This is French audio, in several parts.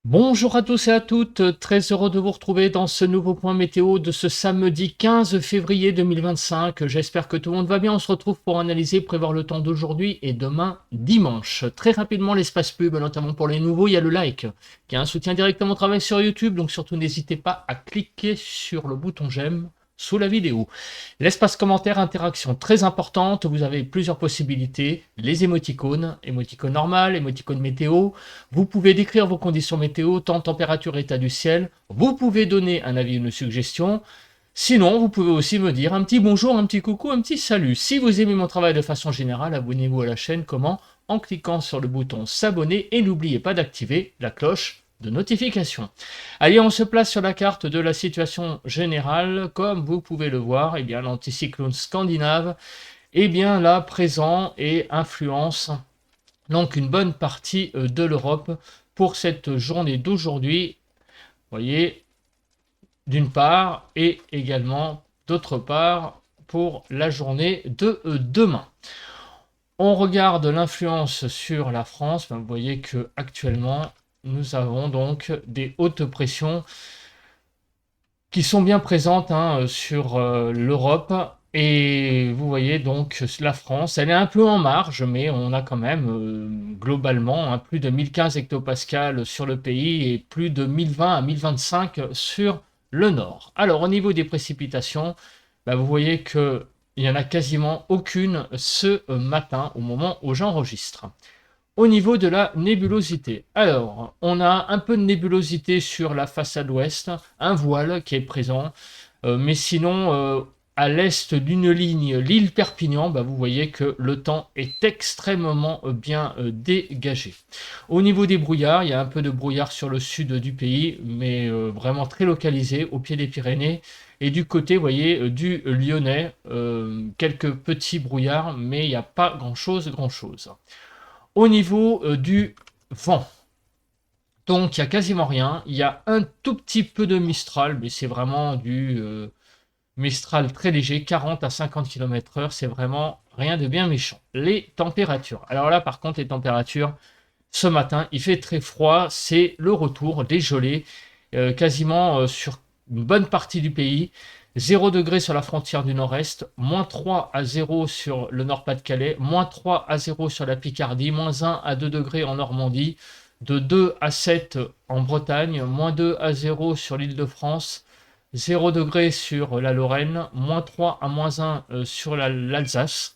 Bonjour à tous et à toutes, très heureux de vous retrouver dans ce nouveau point météo de ce samedi 15 février 2025. J'espère que tout le monde va bien. On se retrouve pour analyser, prévoir le temps d'aujourd'hui et demain dimanche. Très rapidement, l'espace pub, notamment pour les nouveaux, il y a le like qui a un soutien direct à mon travail sur YouTube. Donc surtout, n'hésitez pas à cliquer sur le bouton j'aime sous la vidéo. L'espace commentaire, interaction très importante. Vous avez plusieurs possibilités. Les émoticônes, émoticône normal, émoticône météo. Vous pouvez décrire vos conditions météo, temps, température, état du ciel. Vous pouvez donner un avis ou une suggestion. Sinon, vous pouvez aussi me dire un petit bonjour, un petit coucou, un petit salut. Si vous aimez mon travail de façon générale, abonnez-vous à la chaîne. Comment? En cliquant sur le bouton s'abonner et n'oubliez pas d'activer la cloche de notification. Allez, on se place sur la carte de la situation générale. Comme vous pouvez le voir, l'anticyclone scandinave est bien là présent et influence donc une bonne partie de l'Europe pour cette journée d'aujourd'hui. Vous voyez, d'une part, et également d'autre part pour la journée de demain. On regarde l'influence sur la France. Vous voyez que actuellement nous avons donc des hautes pressions qui sont bien présentes sur l'Europe. Et vous voyez donc la France, elle est un peu en marge, mais on a quand même globalement plus de 1015 hectopascales sur le pays et plus de 1020 à 1025 sur le nord. Alors au niveau des précipitations, vous voyez qu'il n'y en a quasiment aucune ce matin au moment où j'enregistre. Au niveau de la nébulosité, alors on a un peu de nébulosité sur la façade ouest, un voile qui est présent, mais sinon à l'est d'une ligne, l'île Perpignan, vous voyez que le temps est extrêmement bien dégagé. Au niveau des brouillards, il y a un peu de brouillard sur le sud du pays, mais vraiment très localisé au pied des Pyrénées. Et du côté, vous voyez, du Lyonnais, quelques petits brouillards, mais il n'y a pas grand-chose. Au niveau du vent, donc il n'y a quasiment rien. Il y a un tout petit peu de Mistral, mais c'est vraiment du Mistral très léger, 40 à 50 km/h. C'est vraiment rien de bien méchant. Les températures. Alors là, par contre, les températures, ce matin, il fait très froid. C'est le retour des gelées, quasiment sur une bonne partie du pays. 0 degré sur la frontière du nord-est, moins 3 à 0 sur le nord-Pas-de-Calais, moins 3 à 0 sur la Picardie, moins 1 à 2 degrés en Normandie, de 2 à 7 en Bretagne, moins 2 à 0 sur l'Île-de-France, 0 degré sur la Lorraine, moins 3 à moins 1 sur l'Alsace,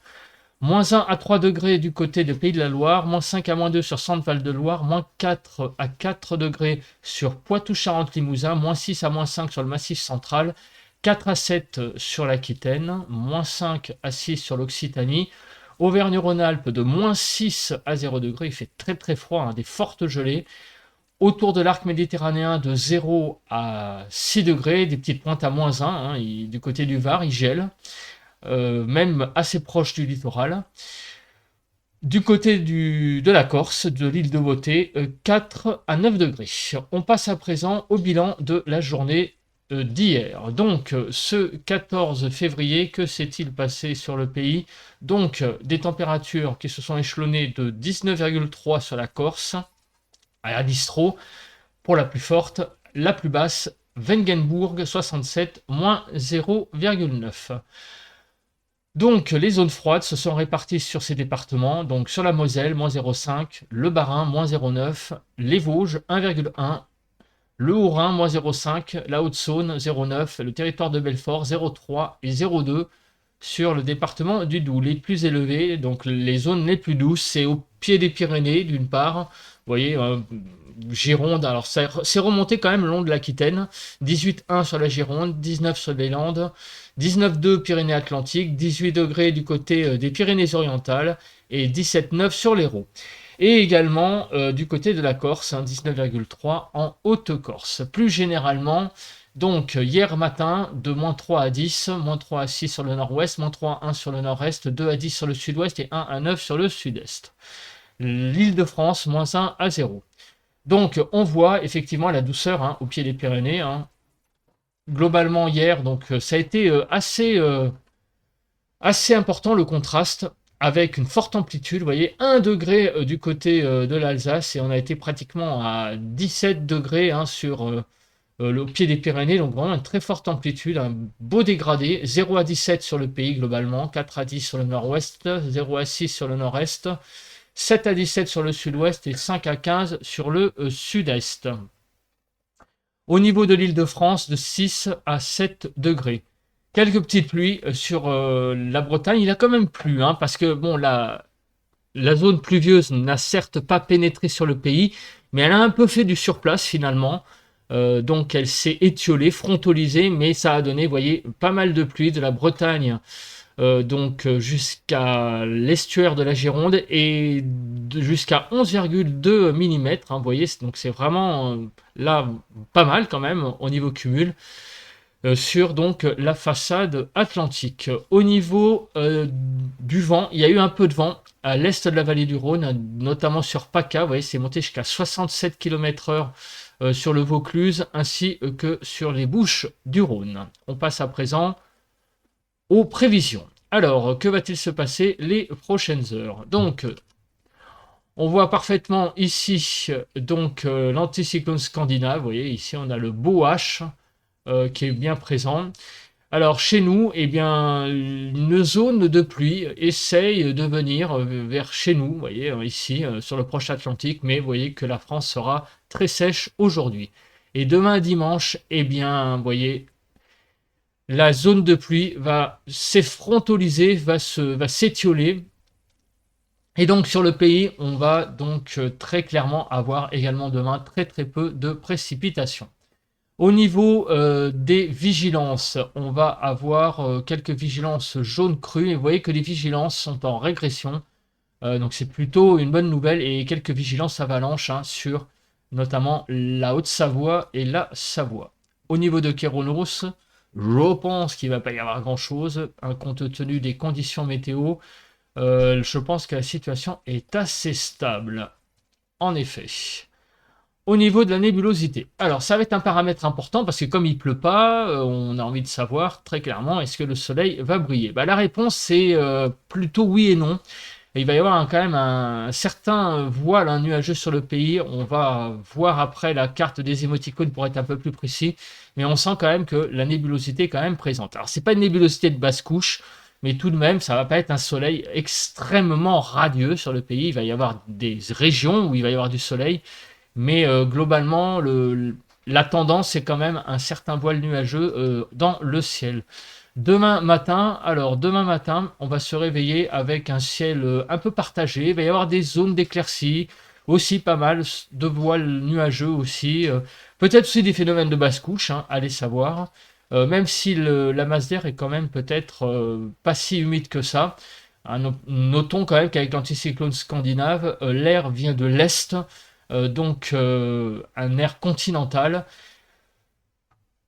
moins 1 à 3 degrés du côté des Pays de la Loire, moins 5 à moins 2 sur Centre-Val-de-Loire, moins 4 à 4 degrés sur Poitou-Charentes-Limousin, moins 6 à moins 5 sur le Massif central, 4 à 7 sur l'Aquitaine, moins 5 à 6 sur l'Occitanie, Auvergne-Rhône-Alpes de moins 6 à 0 degré, il fait très très froid, des fortes gelées. Autour de l'arc méditerranéen de 0 à 6 degrés, des petites pointes à moins 1, du côté du Var, il gèle, même assez proche du littoral. Du côté de la Corse, de l'île de Beauté, 4 à 9 degrés. On passe à présent au bilan de la journée d'hier. Donc, ce 14 février, que s'est-il passé sur le pays? Donc, des températures qui se sont échelonnées de 19,3 sur la Corse, à Distro, pour la plus forte, la plus basse, Wengenbourg, 67, moins 0,9. Donc, les zones froides se sont réparties sur ces départements. Donc, sur la Moselle, moins 0,5, le Bas-Rhin, moins 0,9, les Vosges, 1,1, le Haut-Rhin, moins 0,5, la Haute-Saône, 0,9, le territoire de Belfort, 0,3 et 0,2 sur le département du Doubs. Les plus élevés, donc les zones les plus douces, c'est au pied des Pyrénées, d'une part. Vous voyez, Gironde, alors c'est remonté quand même le long de l'Aquitaine. 18,1 sur la Gironde, 19 sur les Landes, 19,2 Pyrénées-Atlantiques, 18 degrés du côté des Pyrénées-Orientales et 17,9 sur l'Hérault. Et également du côté de la Corse, 19,3 en Haute-Corse. Plus généralement, donc hier matin, de moins 3 à 10, moins 3 à 6 sur le nord-ouest, moins 3 à 1 sur le nord-est, 2 à 10 sur le sud-ouest et 1 à 9 sur le sud-est. L'Île-de-France, moins 1 à 0. Donc on voit effectivement la douceur au pied des Pyrénées. Globalement hier, donc ça a été assez important le contraste avec une forte amplitude. Vous voyez, 1 degré du côté de l'Alsace et on a été pratiquement à 17 degrés hein, sur le pied des Pyrénées, donc vraiment une très forte amplitude, un beau dégradé, 0 à 17 sur le pays globalement, 4 à 10 sur le nord-ouest, 0 à 6 sur le nord-est, 7 à 17 sur le sud-ouest et 5 à 15 sur le sud-est. Au niveau de l'Île-de-France, de 6 à 7 degrés. Quelques petites pluies sur la Bretagne. Il a quand même plu, hein, parce que bon, la zone pluvieuse n'a certes pas pénétré sur le pays, mais elle a un peu fait du surplace finalement. Donc elle s'est étiolée, frontolisée, mais ça a donné, vous voyez, pas mal de pluie de la Bretagne donc jusqu'à l'estuaire de la Gironde et jusqu'à 11,2 mm. Hein, vous voyez, donc c'est vraiment là pas mal quand même au niveau cumul. Sur donc la façade atlantique. Au niveau du vent, il y a eu un peu de vent à l'est de la vallée du Rhône, notamment sur PACA. Vous voyez, c'est monté jusqu'à 67 km/h sur le Vaucluse, ainsi que sur les Bouches du Rhône. On passe à présent aux prévisions. Alors, que va-t-il se passer les prochaines heures? Donc, on voit parfaitement ici donc l'anticyclone scandinave. Vous voyez, ici on a le beau H qui est bien présent. Alors chez nous, eh bien, une zone de pluie essaye de venir vers chez nous, vous voyez, ici, sur le proche Atlantique, mais vous voyez que la France sera très sèche aujourd'hui. Et demain dimanche, eh bien, vous voyez, la zone de pluie va s'effrontoliser, va s'étioler. Et donc sur le pays, on va donc très clairement avoir également demain très très peu de précipitations. Au niveau des vigilances, on va avoir quelques vigilances jaunes crues et vous voyez que les vigilances sont en régression. Donc c'est plutôt une bonne nouvelle et quelques vigilances avalanches hein, sur notamment la Haute-Savoie et la Savoie. Au niveau de Kéronos, je pense qu'il ne va pas y avoir grand-chose hein, compte tenu des conditions météo. Je pense que la situation est assez stable. En effet. Au niveau de la nébulosité. Alors, ça va être un paramètre important parce que comme il ne pleut pas, on a envie de savoir très clairement est-ce que le soleil va briller. La réponse, c'est plutôt oui et non. Et il va y avoir quand même un certain voile nuageux sur le pays. On va voir après la carte des émoticônes pour être un peu plus précis. Mais on sent quand même que la nébulosité est quand même présente. Alors, c'est pas une nébulosité de basse couche, mais tout de même, ça va pas être un soleil extrêmement radieux sur le pays. Il va y avoir des régions où il va y avoir du soleil. Mais globalement, la tendance est quand même un certain voile nuageux dans le ciel. Demain matin, on va se réveiller avec un ciel un peu partagé. Il va y avoir des zones d'éclaircies, aussi pas mal de voiles nuageux aussi. Peut-être aussi des phénomènes de basse couche, hein, allez savoir. Même si la masse d'air est quand même peut-être pas si humide que ça. Notons quand même qu'avec l'anticyclone scandinave, l'air vient de l'est. Donc un air continental.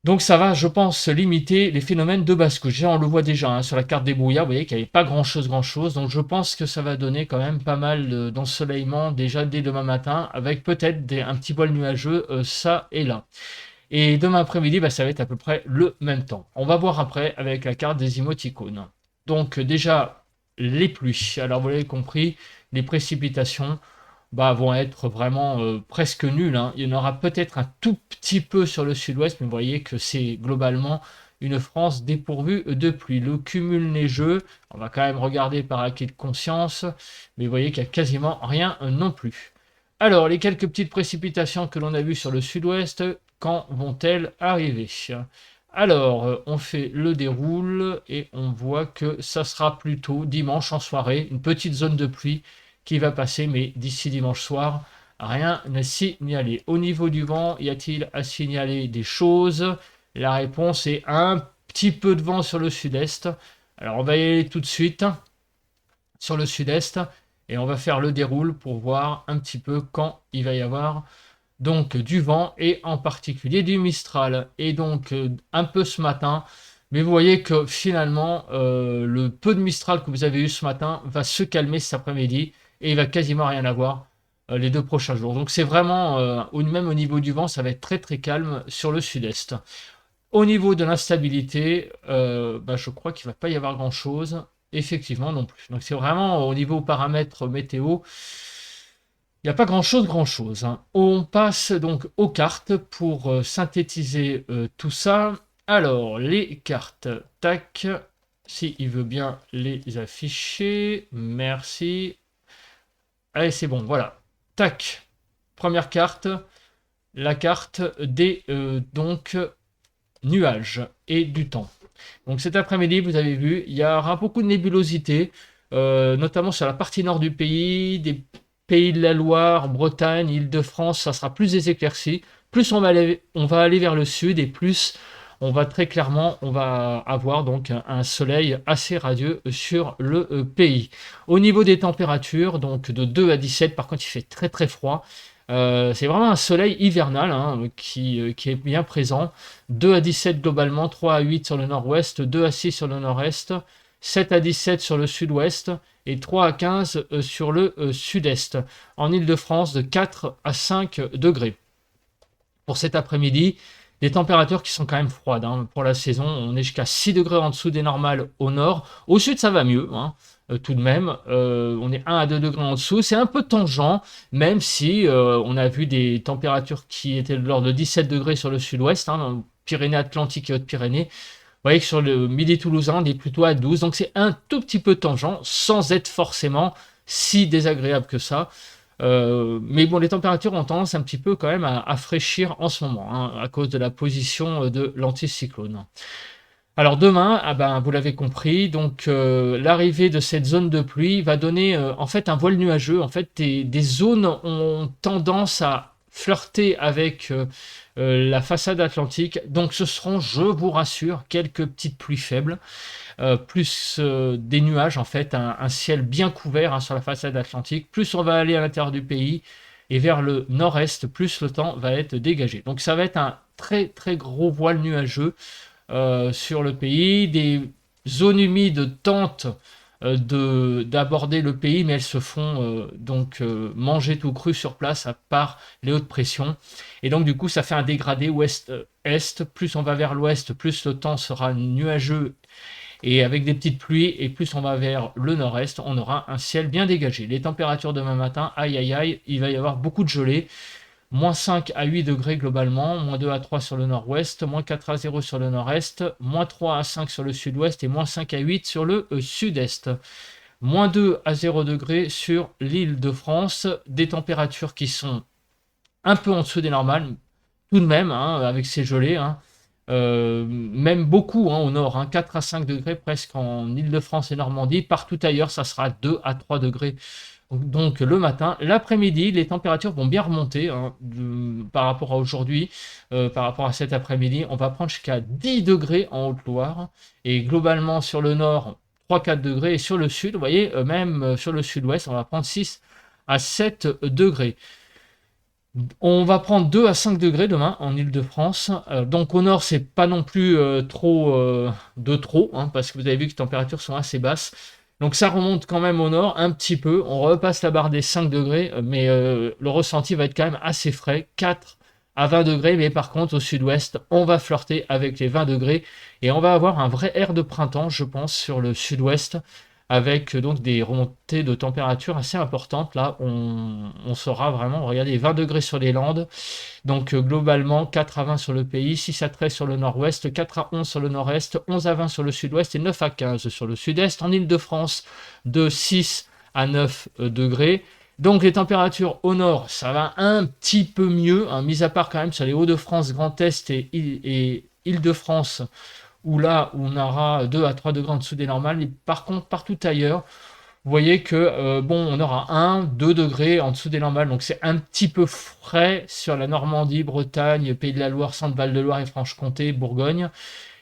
Donc ça va, je pense, limiter les phénomènes de basse couche. On le voit déjà hein, sur la carte des brouillards, vous voyez qu'il n'y avait pas grand-chose. Donc je pense que ça va donner quand même pas mal d'ensoleillement déjà dès demain matin, avec peut-être un petit voile nuageux ça et là. Et demain après-midi, ça va être à peu près le même temps. On va voir après avec la carte des émoticônes. Donc déjà, les pluies. Alors vous l'avez compris, les précipitations vont être vraiment presque nuls. Hein. Il y en aura peut-être un tout petit peu sur le sud-ouest, mais vous voyez que c'est globalement une France dépourvue de pluie. Le cumul neigeux, on va quand même regarder par acquis de conscience, mais vous voyez qu'il n'y a quasiment rien non plus. Alors, les quelques petites précipitations que l'on a vues sur le sud-ouest, quand vont-elles arriver? Alors, on fait le déroule et on voit que ça sera plutôt dimanche en soirée, une petite zone de pluie qui va passer, mais d'ici dimanche soir, rien n'est signalé. Au niveau du vent, y a-t-il à signaler des choses? La réponse est un petit peu de vent sur le sud-est. Alors on va y aller tout de suite sur le sud-est et on va faire le déroule pour voir un petit peu quand il va y avoir donc du vent et en particulier du Mistral. Et donc un peu ce matin, mais vous voyez que finalement le peu de Mistral que vous avez eu ce matin va se calmer cet après-midi et il va quasiment rien avoir les 2 prochains jours. Donc c'est vraiment, même au niveau du vent, ça va être très très calme sur le sud-est. Au niveau de l'instabilité, je crois qu'il ne va pas y avoir grand-chose. effectivement non plus. Donc c'est vraiment au niveau paramètres météo, il n'y a pas grand-chose, hein. On passe donc aux cartes pour synthétiser tout ça. Alors, les cartes, tac, si il veut bien les afficher, merci. Allez, c'est bon, voilà. Tac, première carte, la carte des donc nuages et du temps. Donc cet après-midi, vous avez vu, il y aura beaucoup de nébulosité, notamment sur la partie nord du pays, des pays de la Loire, Bretagne, Île-de-France, ça sera plus des éclaircies. Plus on va aller vers le sud et plus on va très clairement, on va avoir donc un soleil assez radieux sur le pays. Au niveau des températures, donc de 2 à 17, par contre il fait très très froid. C'est vraiment un soleil hivernal hein, qui est bien présent. 2 à 17 globalement, 3 à 8 sur le nord-ouest, 2 à 6 sur le nord-est, 7 à 17 sur le sud-ouest et 3 à 15 sur le sud-est. En Île-de-France, de 4 à 5 degrés. Pour cet après-midi, des températures qui sont quand même froides hein. Pour la saison, on est jusqu'à 6 degrés en dessous des normales au nord. Au sud, ça va mieux hein. Tout de même. On est 1 à 2 degrés en dessous. C'est un peu tangent, même si on a vu des températures qui étaient de l'ordre de 17 degrés sur le sud-ouest, hein, Pyrénées-Atlantiques et Hautes-Pyrénées. Vous voyez que sur le midi toulousain, on est plutôt à 12. Donc c'est un tout petit peu tangent, sans être forcément si désagréable que ça. Mais bon, les températures ont tendance un petit peu quand même à fraîchir en ce moment, hein, à cause de la position de l'anticyclone. Alors demain, ah ben, vous l'avez compris, donc l'arrivée de cette zone de pluie va donner en fait un voile nuageux. En fait, des zones ont tendance à flirter avec la façade atlantique. Donc ce seront, je vous rassure, quelques petites pluies faibles, plus des nuages en fait, un ciel bien couvert hein, sur la façade atlantique. Plus on va aller à l'intérieur du pays et vers le nord-est, plus le temps va être dégagé. Donc ça va être un très très gros voile nuageux. Sur le pays, des zones humides tentent d'aborder le pays, mais elles se font manger tout cru sur place à part les hautes pressions. Et donc du coup, ça fait un dégradé ouest-est. Plus on va vers l'ouest, plus le temps sera nuageux et avec des petites pluies, et plus on va vers le nord-est, on aura un ciel bien dégagé. Les températures demain matin, aïe aïe aïe, il va y avoir beaucoup de gelée. Moins 5 à 8 degrés globalement, moins 2 à 3 sur le nord-ouest, moins 4 à 0 sur le nord-est, moins 3 à 5 sur le sud-ouest et moins 5 à 8 sur le sud-est. Moins 2 à 0 degrés sur l'île de France, des températures qui sont un peu en dessous des normales, tout de même, hein, avec ces gelées, hein. Même beaucoup hein, au nord, hein, 4 à 5 degrés presque en Île-de-France et Normandie. Partout ailleurs, ça sera 2 à 3 degrés. Donc le matin, l'après-midi, les températures vont bien remonter hein, par rapport à aujourd'hui, par rapport à cet après-midi. On va prendre jusqu'à 10 degrés en Haute-Loire et globalement sur le nord, 3-4 degrés et sur le sud, vous voyez, même sur le sud-ouest, on va prendre 6 à 7 degrés. On va prendre 2 à 5 degrés demain en Île-de-France. Donc au nord, c'est pas non plus trop hein, parce que vous avez vu que les températures sont assez basses. Donc ça remonte quand même au nord un petit peu. On repasse la barre des 5 degrés, mais le ressenti va être quand même assez frais, 4 à 20 degrés. Mais par contre, au sud-ouest, on va flirter avec les 20 degrés et on va avoir un vrai air de printemps, je pense, sur le sud-ouest, avec donc des remontées de température assez importantes. Là, on sera vraiment, regardez, 20 degrés sur les Landes, donc globalement 4 à 20 sur le pays, 6 à 13 sur le nord-ouest, 4 à 11 sur le nord-est, 11 à 20 sur le sud-ouest et 9 à 15 sur le sud-est. En Île-de-France, de 6 à 9 degrés. Donc les températures au nord, ça va un petit peu mieux, hein, mis à part quand même sur les Hauts-de-France, Grand Est et Île-de-France, où là, où on aura 2 à 3 degrés en dessous des normales. Mais par contre, partout ailleurs, vous voyez que on aura 1-2 degrés en dessous des normales. Donc c'est un petit peu frais sur la Normandie, Bretagne, Pays de la Loire, Centre-Val de Loire et Franche-Comté, Bourgogne.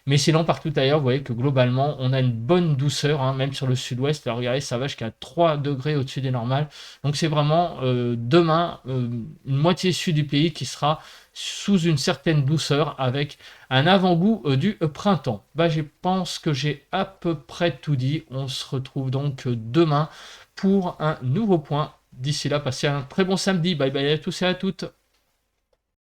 Mais sinon, partout ailleurs, vous voyez que globalement, on a une bonne douceur, hein, même sur le sud-ouest. Là, regardez, ça va jusqu'à 3 degrés au-dessus des normales. Donc c'est vraiment demain une moitié sud du pays qui sera sous une certaine douceur avec un avant-goût du printemps. Bah, je pense que j'ai à peu près tout dit. On se retrouve donc demain pour un nouveau point. D'ici là, passez un très bon samedi. Bye bye à tous et à toutes.